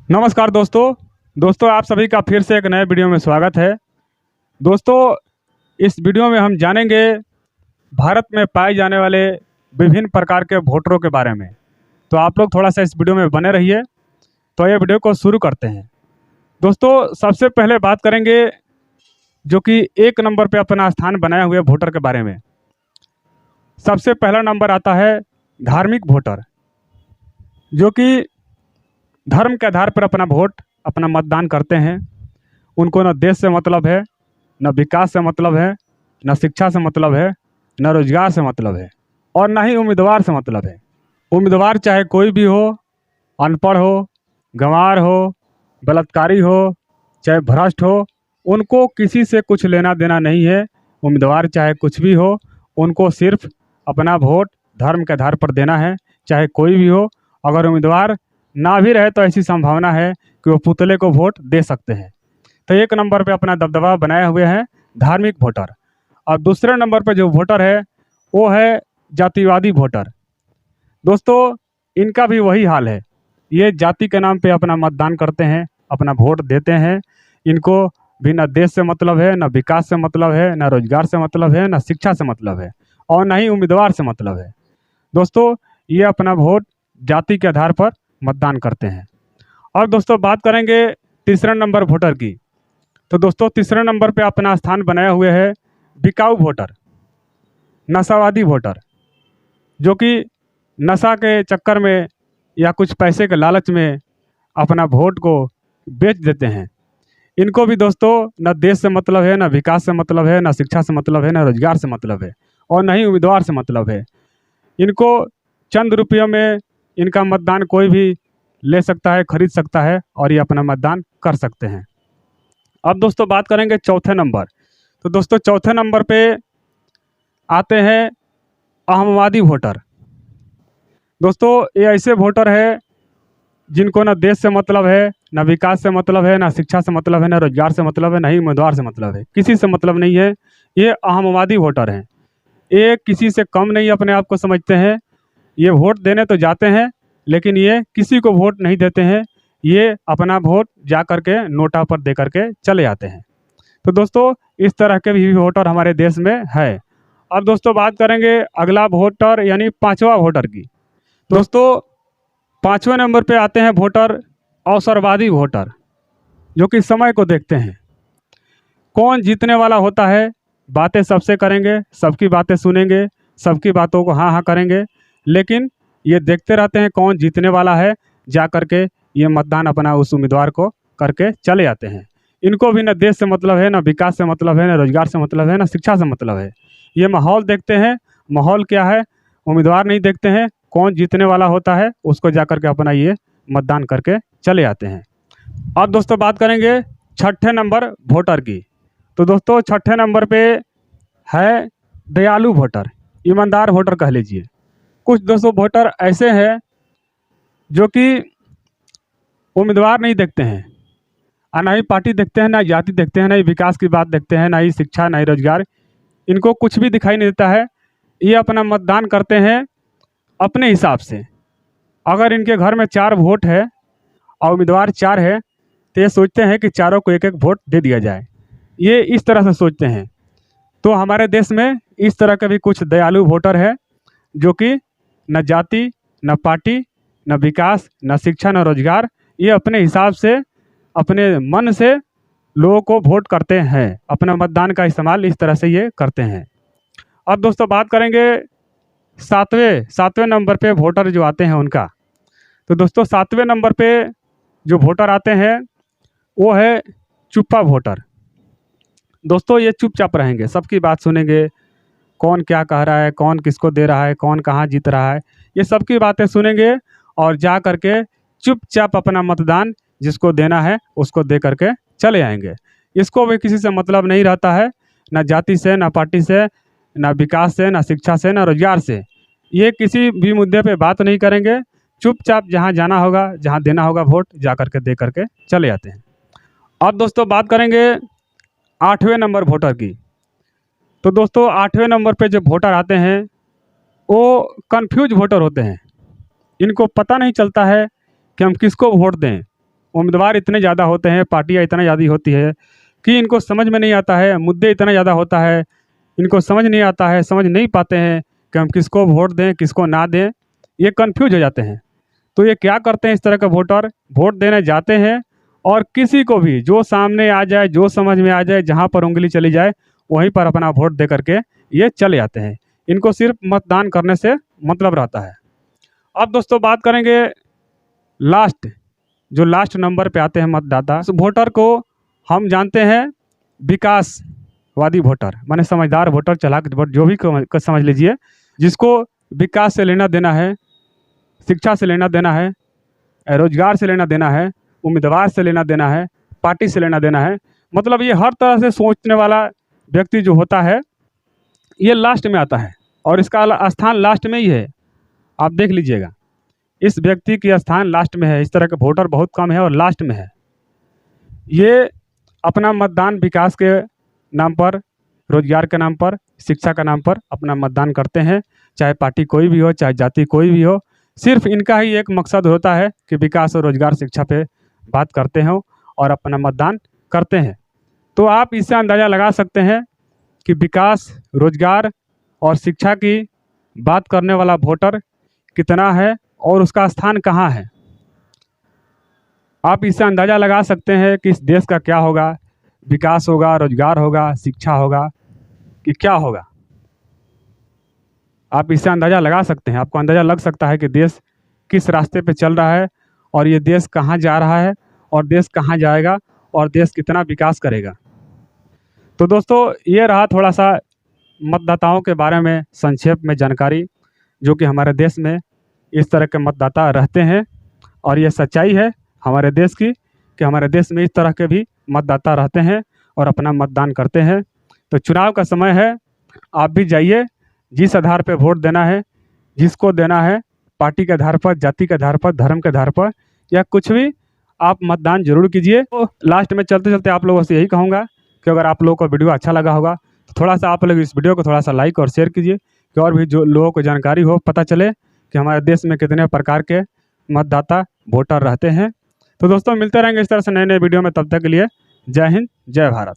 नमस्कार दोस्तों आप सभी का फिर से एक नए वीडियो में स्वागत है। दोस्तों, इस वीडियो में हम जानेंगे भारत में पाए जाने वाले विभिन्न प्रकार के वोटरों के बारे में। तो आप लोग थोड़ा सा इस वीडियो में बने रहिए। तो ये वीडियो को शुरू करते हैं। दोस्तों, सबसे पहले बात करेंगे जो कि एक नंबर पे अपना स्थान बनाए हुए वोटर के बारे में। सबसे पहला नंबर आता है धार्मिक वोटर, जो कि धर्म के आधार पर अपना मतदान करते हैं। उनको न देश से मतलब है, न विकास से मतलब है, न शिक्षा से मतलब है, न रोजगार से मतलब है, और न ही उम्मीदवार से मतलब है। उम्मीदवार चाहे कोई भी हो, अनपढ़ हो, गंवार हो, बलात्कारी हो, चाहे भ्रष्ट हो, उनको किसी से कुछ लेना देना नहीं है। उम्मीदवार चाहे कुछ भी हो, उनको सिर्फ अपना वोट धर्म के आधार पर देना है, चाहे कोई भी हो। अगर उम्मीदवार ना भी रहे तो ऐसी संभावना है कि वो पुतले को वोट दे सकते हैं। तो एक नंबर पे अपना दबदबा बनाए हुए हैं धार्मिक वोटर। और दूसरे नंबर पे जो वोटर है वो है जातिवादी वोटर। दोस्तों, इनका भी वही हाल है। ये जाति के नाम पे अपना मतदान करते हैं, अपना वोट देते हैं। इनको भी न देश से मतलब है, न विकास से मतलब है, न रोजगार से मतलब है, न शिक्षा से मतलब है, और न ही उम्मीदवार से मतलब है। दोस्तों, ये अपना वोट जाति के आधार पर मतदान करते हैं। और दोस्तों, बात करेंगे तीसरे नंबर वोटर की। तो दोस्तों, तीसरे नंबर पे अपना स्थान बनाए हुए है बिकाऊ वोटर, नशावादी वोटर, जो कि नशा के चक्कर में या कुछ पैसे के लालच में अपना वोट को बेच देते हैं। इनको भी दोस्तों न देश से मतलब है, न विकास से मतलब है, न शिक्षा से मतलब है, न रोजगार से मतलब है, और न ही उम्मीदवार से मतलब है। इनको चंद रुपयों में इनका मतदान कोई भी ले सकता है, खरीद सकता है, और ये अपना मतदान कर सकते हैं। अब दोस्तों, बात करेंगे चौथे नंबर। तो दोस्तों, चौथे नंबर पे आते हैं अहमवादी वोटर। दोस्तों, ये ऐसे वोटर है जिनको न देश से मतलब है, न विकास से मतलब है, न शिक्षा से मतलब है, न रोजगार से मतलब है, न ही उम्मीदवार से मतलब है, किसी से मतलब नहीं है। ये अहमवादी वोटर हैं। ये किसी से कम नहीं अपने आप को समझते हैं। ये वोट देने तो जाते हैं, लेकिन ये किसी को वोट नहीं देते हैं। ये अपना वोट जा करके नोटा पर दे करके चले जाते हैं। तो दोस्तों, इस तरह के भी वोटर हमारे देश में है। अब दोस्तों, बात करेंगे अगला वोटर यानी पांचवा वोटर की। दोस्तों, पांचवें नंबर पे आते हैं वोटर अवसरवादी वोटर, जो कि समय को देखते हैं। कौन जीतने वाला होता है, बातें सबसे करेंगे, सबकी बातें सुनेंगे, सबकी बातों को हाँ हाँ करेंगे, लेकिन ये देखते रहते हैं कौन जीतने वाला है, जा करके ये मतदान अपना उस उम्मीदवार को करके चले जाते हैं। इनको भी न देश से मतलब है, न विकास से मतलब है, न रोजगार से मतलब है, न शिक्षा से मतलब है। ये माहौल देखते हैं। माहौल क्या है, उम्मीदवार नहीं देखते हैं, कौन जीतने वाला होता है उसको जा करके अपना ये मतदान करके चले जाते हैं। अब दोस्तों, बात करेंगे छठे नंबर वोटर की। तो दोस्तों, छठे नंबर पे है दयालु वोटर, ईमानदार वोटर कह लीजिए। कुछ दोस्तों वोटर ऐसे हैं जो कि उम्मीदवार नहीं देखते हैं, और ना ही पार्टी देखते हैं, ना ही जाति देखते हैं, ना ही विकास की बात देखते हैं, ना ही शिक्षा, ना ही रोजगार। इनको कुछ भी दिखाई नहीं देता है। ये अपना मतदान करते हैं अपने हिसाब से। अगर इनके घर में 4 वोट है और उम्मीदवार 4 है, तो ये सोचते हैं कि चारों को एक एक वोट दे दिया जाए। ये इस तरह से सोचते हैं। तो हमारे देश में इस तरह के भी कुछ दयालु वोटर है, जो कि न जाति, न पार्टी, न विकास, न शिक्षा, न रोजगार, ये अपने हिसाब से अपने मन से लोगों को वोट करते हैं। अपना मतदान का इस्तेमाल इस तरह से ये करते हैं। अब दोस्तों, बात करेंगे सातवें नंबर पे वोटर जो आते हैं उनका। तो दोस्तों, सातवें नंबर पे जो वोटर आते हैं वो है चुप्पा वोटर। दोस्तों, ये चुपचाप रहेंगे, सबकी बात सुनेंगे, कौन क्या कह रहा है, कौन किसको दे रहा है, कौन कहाँ जीत रहा है, ये सबकी बातें सुनेंगे, और जा करके चुपचाप अपना मतदान जिसको देना है उसको दे करके चले आएंगे। इसको भी किसी से मतलब नहीं रहता है, ना जाति से, ना पार्टी से, ना विकास से, ना शिक्षा से, ना रोजगार से। ये किसी भी मुद्दे पे बात नहीं करेंगे। चुपचाप जहाँ जाना होगा, जहाँ देना होगा वोट, जा करके दे करके चले जाते हैं। अब दोस्तों, बात करेंगे आठवें नंबर वोटर की। तो दोस्तों, आठवें नंबर पे जो वोटर आते हैं वो कंफ्यूज वोटर होते हैं। इनको पता नहीं चलता है कि हम किसको वोट दें। उम्मीदवार इतने ज़्यादा होते हैं, पार्टियाँ इतना ज़्यादा होती है कि इनको समझ में नहीं आता है, मुद्दे इतना ज़्यादा होता है, इनको समझ नहीं आता है, समझ नहीं पाते हैं कि हम किसको वोट दें, किसको ना दें, ये कन्फ्यूज हो जाते हैं। तो ये क्या करते हैं, इस तरह के वोटर वोट देने जाते हैं और किसी को भी जो सामने आ जाए, जो समझ में आ जाए, जहाँ पर उंगली चली जाए वहीं पर अपना वोट दे करके ये चले जाते हैं। इनको सिर्फ मतदान करने से मतलब रहता है। अब दोस्तों बात करेंगे जो लास्ट नंबर पे आते हैं मतदाता। उस वोटर को हम जानते हैं विकासवादी वोटर, माने समझदार वोटर, चालाक वोटर, जो भी समझ लीजिए, जिसको विकास से लेना देना है, शिक्षा से लेना देना है, रोजगार से लेना देना है, उम्मीदवार से लेना देना है, पार्टी से लेना देना है। मतलब ये हर तरह से सोचने वाला व्यक्ति जो होता है ये लास्ट में आता है और इसका स्थान लास्ट में ही है। आप देख लीजिएगा, इस व्यक्ति की स्थान लास्ट में है। इस तरह के वोटर बहुत कम है और लास्ट में है। ये अपना मतदान विकास के नाम पर, रोजगार के नाम पर, शिक्षा के नाम पर अपना मतदान करते हैं, चाहे पार्टी कोई भी हो, चाहे जाति कोई भी हो। सिर्फ इनका ही एक मकसद होता है कि विकास और रोजगार, शिक्षा पे बात करते हो और अपना मतदान करते हैं। तो आप इससे अंदाज़ा लगा सकते हैं कि विकास, रोजगार और शिक्षा की बात करने वाला वोटर कितना है और उसका स्थान कहाँ है। आप इससे अंदाज़ा लगा सकते हैं कि इस देश का क्या होगा, विकास होगा, रोजगार होगा, शिक्षा होगा, कि क्या होगा। आप इससे अंदाज़ा लगा सकते हैं, आपको अंदाज़ा लग सकता है कि देश किस रास्ते पे चल रहा है और ये देश कहाँ जा रहा है और देश कहाँ जाएगा और देश कितना विकास करेगा। तो दोस्तों ये रहा थोड़ा सा मतदाताओं के बारे में संक्षेप में जानकारी, जो कि हमारे देश में इस तरह के मतदाता रहते हैं और ये सच्चाई है हमारे देश की कि हमारे देश में इस तरह के भी मतदाता रहते हैं और अपना मतदान करते हैं। तो चुनाव का समय है, आप भी जाइए, जिस आधार पर वोट देना है, जिसको देना है, पार्टी के आधार पर, जाति के आधार पर, धर्म के आधार पर या कुछ भी, आप मतदान जरूर कीजिए। तो लास्ट में चलते चलते आप लोगों से यही कहूँगा कि अगर आप लोगों को वीडियो अच्छा लगा होगा तो थोड़ा सा आप लोग इस वीडियो को थोड़ा सा लाइक और शेयर कीजिए कि और भी जो लोगों को जानकारी हो, पता चले कि हमारे देश में कितने प्रकार के मतदाता वोटर रहते हैं। तो दोस्तों मिलते रहेंगे इस तरह से नए नए वीडियो में, तब तक के लिए जय हिंद, जय भारत।